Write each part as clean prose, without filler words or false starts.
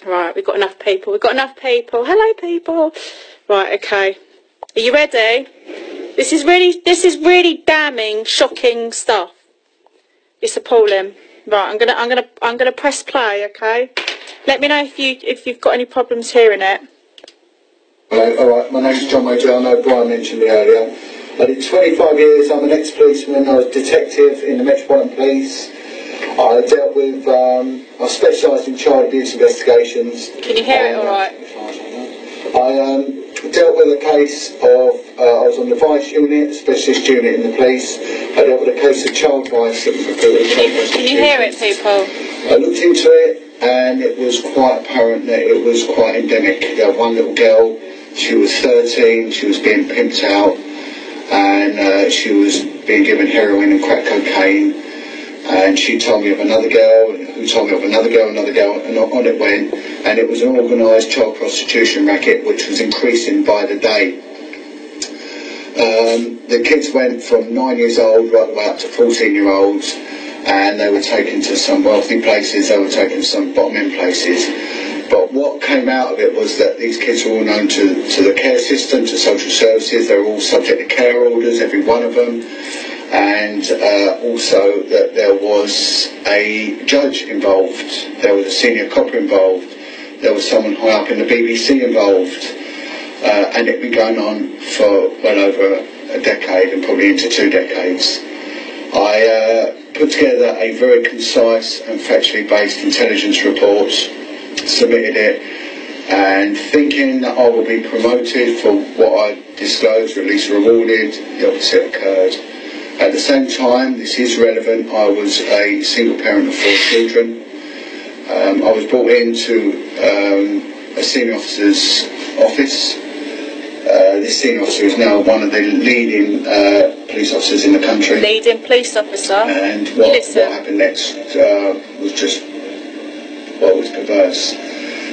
Right, we've got enough people. We've got enough people. Hello, people. Right, okay. Are you ready? This is really damning, shocking stuff. It's appalling. Right, I'm gonna press play. Okay. Let me know if you've got any problems hearing it. Alright, my name's John Major. I know Brian mentioned me earlier. I did 25 years. I'm an ex-policeman. I was detective in the Metropolitan Police. I dealt with, I specialised in child abuse investigations. Can you hear it all right? I dealt with a case of, I was on the vice unit, specialist unit in the police. I dealt with a case of child vice that was reported. Can you hear it, people? I looked into it and it was quite apparent that it was quite endemic. There was one little girl, she was 13, she was being pimped out and she was being given heroin and crack cocaine. And she told me of another girl, who told me of another girl, and on it went. And it was an organised child prostitution racket, which was increasing by the day. The kids went from 9 years old right the way up to 14-year-olds, and they were taken to some wealthy places, they were taken to some bottom-end places. But what came out of it was that these kids were all known to the care system, to social services. They were all subject to care orders, every one of them. And also that there was a judge involved, there was a senior copper involved, there was someone high up in the BBC involved, and it had been going on for well over a decade and probably into 2 decades. I put together a very concise and factually based intelligence report, submitted it, and thinking that I would be promoted for what I disclosed, or at least rewarded, the opposite occurred. At the same time, this is relevant, I was a single parent of 4 children. I was brought into a senior officer's office. This senior officer is now one of the leading police officers in the country. Leading police officer? And what happened next was just, well, was perverse.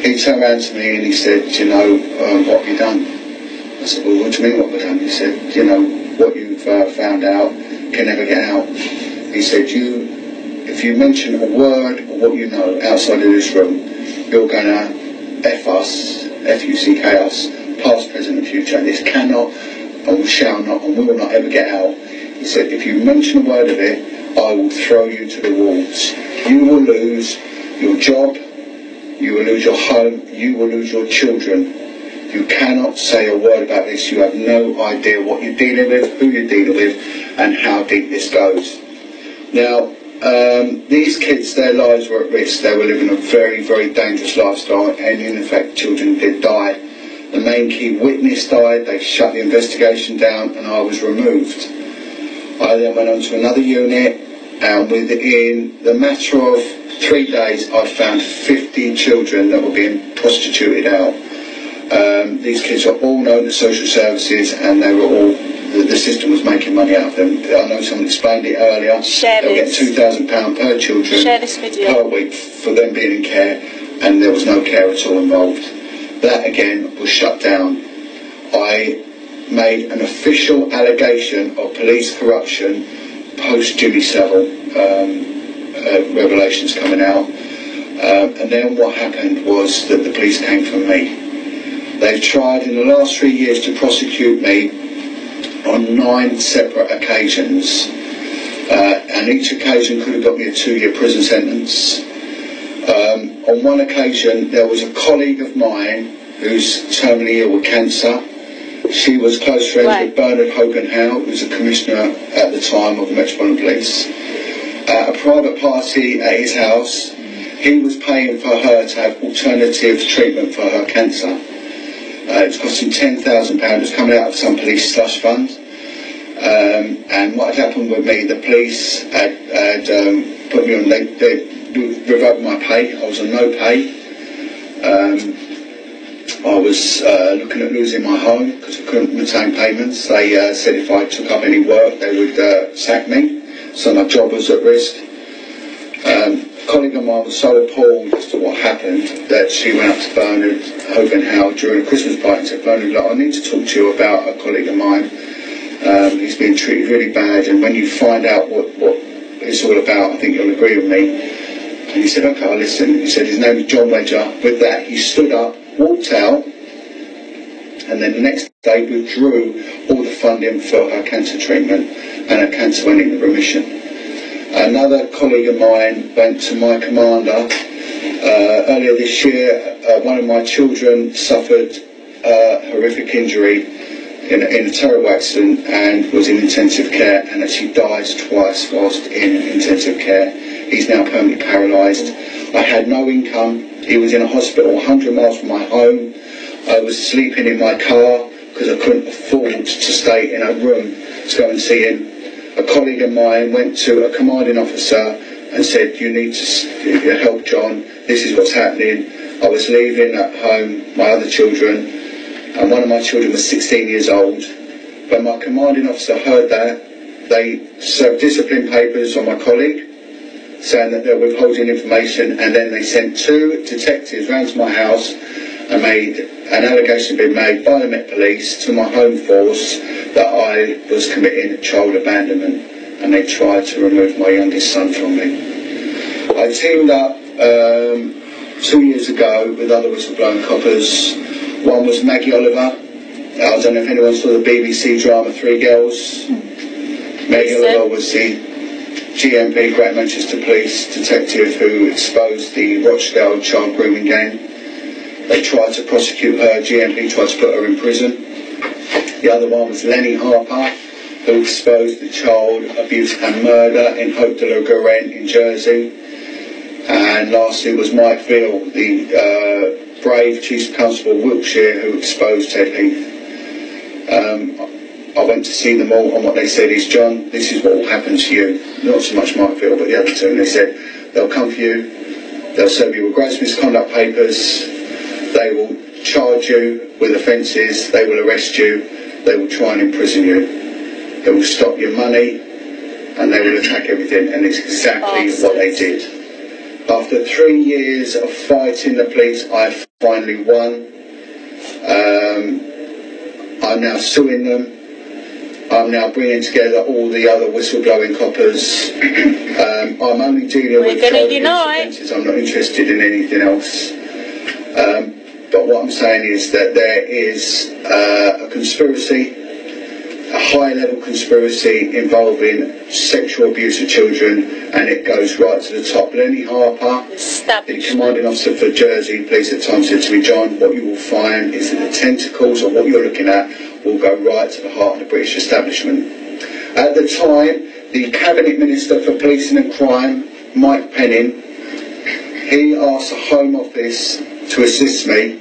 He turned around to me and he said, you know, what have you done? I said, well, what do you mean what have I done? He said, you know, what you've found out can never get out. He said, if you mention a word of what you know outside of this room, you're going to F us, F-U-C-K us, past, present and future, and this cannot and shall not and will not ever get out. He said, if you mention a word of it, I will throw you to the wolves. You will lose your job, you will lose your home, you will lose your children. You cannot say a word about this. You have no idea what you're dealing with, who you're dealing with, and how deep this goes. Now, these kids, their lives were at risk. They were living a very, very dangerous lifestyle, and in effect, children did die. The main key witness died. They shut the investigation down, and I was removed. I then went on to another unit, and within the matter of 3 days, I found 50 children that were being prostituted out. These kids are all known to social services, and they were all, the system was making money out of them. I know someone explained it earlier. They'll get £2,000 per children per week for them being in care, and there was no care at all involved. That again was shut down. I made an official allegation of police corruption post Jimmy Savile revelations coming out, and then what happened was that the police came for me. They've tried in the last 3 years to prosecute me on 9 separate occasions, and each occasion could have got me a 2-year prison sentence. On one occasion there was a colleague of mine who's terminally ill with cancer. She was close friends with Bernard Hogan-Howe, who was a commissioner at the time of the Metropolitan Police. At a private party at his house, he was paying for her to have alternative treatment for her cancer. It was costing £10,000, it was coming out of some police slush fund. And what had happened with me, the police had put me on, they revoked my pay. I was on no pay. I was looking at losing my home because I couldn't retain payments. They said if I took up any work they would sack me, so my job was at risk. A colleague of mine was so appalled as to what happened that she went up to Bernard Hogan-Howe during a Christmas party and said, Bernard, look, I need to talk to you about a colleague of mine. He's been treated really bad, and when you find out what it's all about, I think you'll agree with me. And he said, okay, I'll listen. He said his name is John Wedger. With that, he stood up, walked out, and then the next day withdrew all the funding for her cancer treatment, and her cancer went into remission. Another colleague of mine went to my commander. Earlier this year, one of my children suffered a horrific injury in a terrible accident and was in intensive care, and actually died twice whilst in intensive care. He's now permanently paralysed. I had no income. He was in a hospital 100 miles from my home. I was sleeping in my car because I couldn't afford to stay in a room to go and see him. A colleague of mine went to a commanding officer and said, you need to help John, this is what's happening. I was leaving at home my other children, and one of my children was 16 years old. When my commanding officer heard that, they served discipline papers on my colleague, saying that they're withholding information, and then they sent 2 detectives round to my house and made an allegation being made by the Met Police to my home force that I was committing child abandonment, and they tried to remove my youngest son from me. I teamed up 2 years ago with other whistleblowing coppers. One was Maggie Oliver. I don't know if anyone saw the BBC drama 3 Girls. Maggie Oliver was the GMP, Great Manchester Police detective who exposed the Rochdale child grooming gang. They tried to prosecute her. GMP tried to put her in prison. The other one was Lenny Harper, who exposed the child abuse and murder in Hope de la Garenne in Jersey. And lastly was Mike Veal, the brave Chief Constable of Wiltshire, who exposed Ted Heath. I went to see them all, and what they said is, John, this is what will happen to you. Not so much Mike Veal, but the other 2. And they said, they'll come for you, they'll serve you with gross misconduct papers, they will charge you with offences, they will arrest you, they will try and imprison you, they will stop your money, and they will attack everything, and it's exactly what they did. After 3 years of fighting the police, I finally won. I'm now suing them. I'm now bringing together all the other whistleblowing coppers. I'm only dealing with child abuse offences. I'm not interested in anything else. But what I'm saying is that there is a conspiracy, a high-level conspiracy involving sexual abuse of children, and it goes right to the top. Lenny Harper, the commanding officer for Jersey Police at the time, said to me, John, what you will find is that the tentacles of what you're looking at will go right to the heart of the British establishment. At the time, the Cabinet Minister for Policing and Crime, Mike Penning, he asked the Home Office to assist me,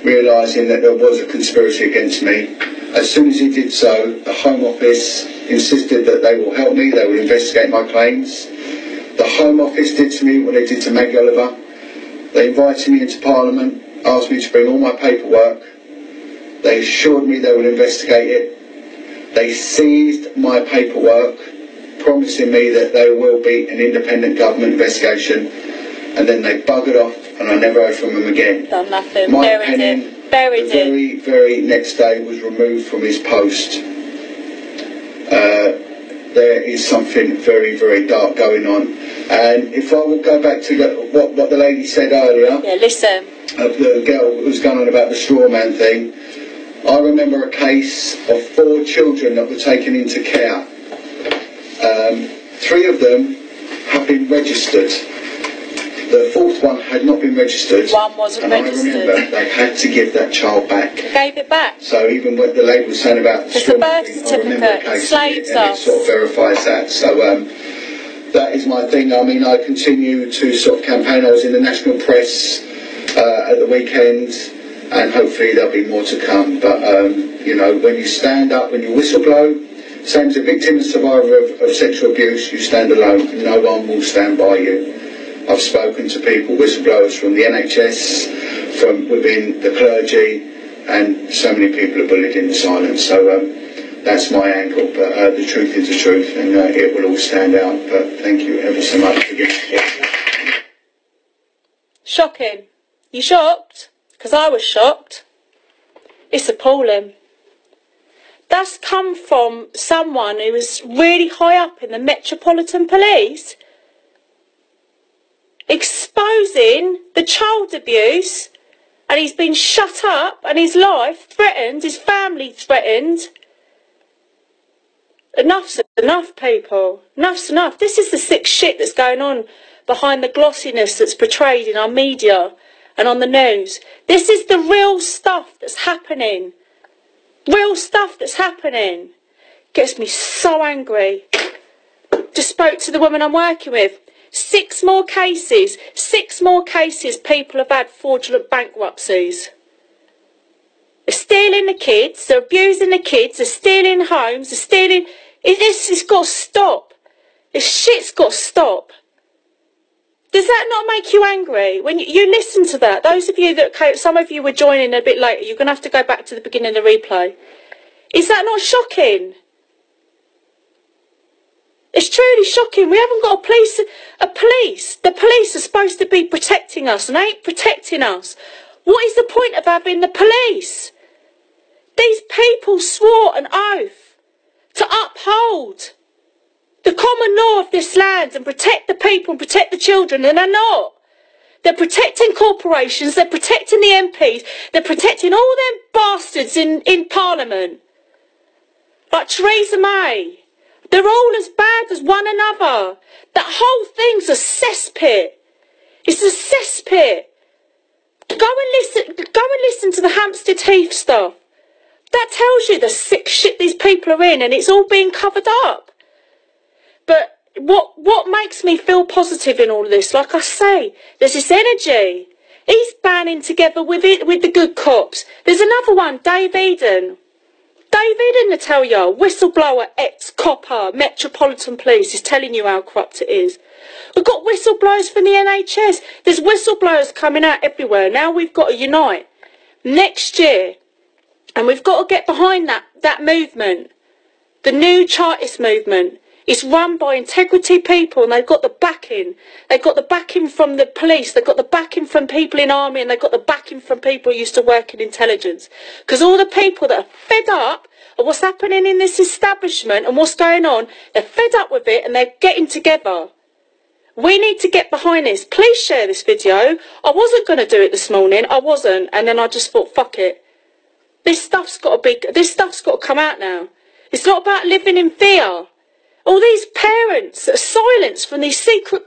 realising that there was a conspiracy against me. As soon as he did so, the Home Office insisted that they will help me, they will investigate my claims. The Home Office did to me what they did to Maggie Oliver. They invited me into Parliament, asked me to bring all my paperwork. They assured me they would investigate it. They seized my paperwork, promising me that there will be an independent government investigation, and then they buggered off, and I never heard from them again. Done nothing. Mike Penning, the very next day, was removed from his post. There is something very, very dark going on. And if I would go back to what the lady said earlier, of the girl who was going on about the straw man thing, I remember a case of 4 children that were taken into care. 3 of them have been registered. The 4th one had not been registered. One wasn't registered. I remember they had to give that child back. They gave it back. So even what the lady was saying about the birth certificate, enslaved us. It sort of verifies that. So that is my thing. I mean, I continue to sort of campaign. I was in the national press at the weekend, and hopefully there'll be more to come. But you know, when you stand up, when you whistleblow, same as a victim and survivor of sexual abuse, you stand alone. No one will stand by you. I've spoken to people, whistleblowers from the NHS, from within the clergy, and so many people are bullied into silence. So that's my angle, but the truth is the truth, and it will all stand out. But thank you ever so much for giving me. Shocking. You shocked? Because I was shocked. It's appalling. That's come from someone who was really high up in the Metropolitan Police. exposing the child abuse, and he's been shut up and his life threatened, his family threatened. Enough's enough, people. Enough's enough. This is the sick shit that's going on behind the glossiness that's portrayed in our media and on the news. This is the real stuff that's happening. Real stuff that's happening. Gets me so angry. Just spoke to the woman I'm working with. 6 more cases. 6 more cases people have had fraudulent bankruptcies. They're stealing the kids. They're abusing the kids. They're stealing homes. They're stealing... This has got to stop. This shit's got to stop. Does that not make you angry? When you listen to that, those of you that... Some of you were joining a bit later. You're going to have to go back to the beginning of the replay. Is that not shocking? It's truly shocking. We haven't got a police. The police are supposed to be protecting us and ain't protecting us. What is the point of having the police? These people swore an oath to uphold the common law of this land and protect the people and protect the children, and they're not. They're protecting corporations, they're protecting the MPs, they're protecting all them bastards in Parliament. Like Theresa May. They're all as bad as one another. That whole thing's a cesspit. It's a cesspit. Go and listen to the Hampstead Heath stuff. That tells you the sick shit these people are in, and it's all being covered up. But what makes me feel positive in all of this, like I say, there's this energy. He's banding together with the good cops. There's another one, Dave Eden. Dave Eden, I tell you, whistleblower, ex-copper, Metropolitan Police is telling you how corrupt it is. We've got whistleblowers from the NHS. There's whistleblowers coming out everywhere. Now we've got to unite. Next year, and we've got to get behind that movement. The new Chartist movement. It's run by integrity people, and they've got the backing. They've got the backing from the police. They've got the backing from people in army, and they've got the backing from people who used to work in intelligence. Because all the people that are fed up of what's happening in this establishment and what's going on, they're fed up with it, and they're getting together. We need to get behind this. Please share this video. I wasn't going to do it this morning. I wasn't, and then I just thought, fuck it. This stuff's got to come out now. It's not about living in fear. All these parents that are silenced from these secret